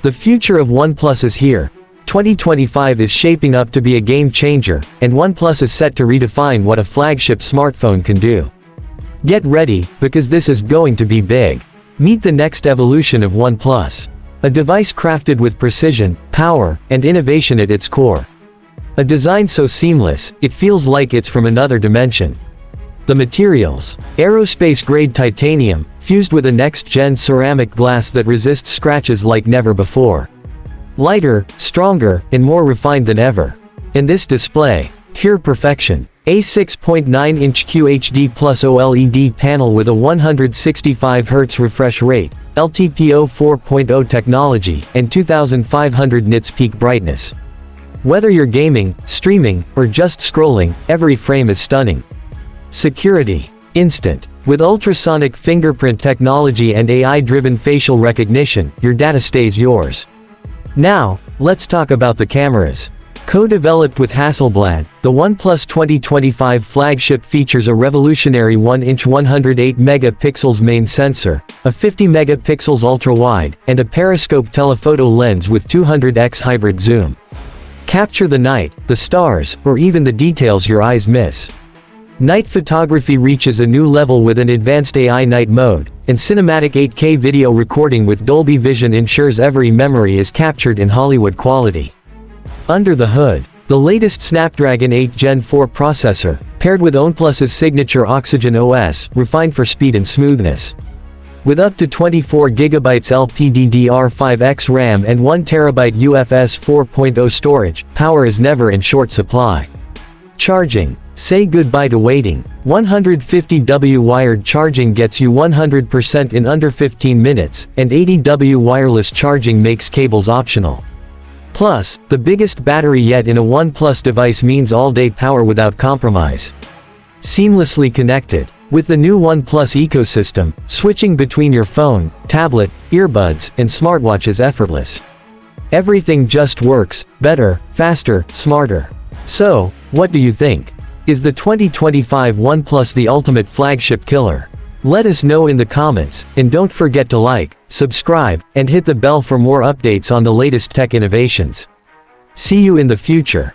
The future of OnePlus is here. 2025 is shaping up to be a game changer, and OnePlus is set to redefine what a flagship smartphone can do. Get ready, because this is going to be big. Meet the next evolution of OnePlus. A device crafted with precision, power, and innovation at its core. A design so seamless, it feels like it's from another dimension. The materials: aerospace-grade titanium, fused with a next-gen ceramic glass that resists scratches like never before. Lighter, stronger, and more refined than ever. And this display: pure perfection. A 6.9-inch QHD Plus OLED panel with a 165Hz refresh rate, LTPO 4.0 technology, and 2500 nits peak brightness. Whether you're gaming, streaming, or just scrolling, every frame is stunning. Security: instant. With ultrasonic fingerprint technology and AI-driven facial recognition, your data stays yours. Now, let's talk about the cameras. Co-developed with Hasselblad, the OnePlus 2025 flagship features a revolutionary 1-inch 108-megapixels main sensor, a 50-megapixels ultra-wide, and a periscope telephoto lens with 200x hybrid zoom. Capture the night, the stars, or even the details your eyes miss. Night photography reaches a new level with an advanced AI night mode, and cinematic 8K video recording with Dolby Vision ensures every memory is captured in Hollywood quality. Under the hood, the latest Snapdragon 8 Gen 4 processor, paired with OnePlus's signature Oxygen OS, refined for speed and smoothness. With up to 24GB LPDDR5X RAM and 1TB UFS 4.0 storage, power is never in short supply. Charging: say goodbye to waiting. 150W wired charging gets you 100% in under 15 minutes, and 80W wireless charging makes cables optional. Plus, the biggest battery yet in a OnePlus device means all-day power without compromise. Seamlessly connected. With the new OnePlus ecosystem, switching between your phone, tablet, earbuds, and smartwatch is effortless. Everything just works, better, faster, smarter. So, what do you think? Is the 2025 OnePlus the ultimate flagship killer? Let us know in the comments, and don't forget to like, subscribe, and hit the bell for more updates on the latest tech innovations. See you in the future.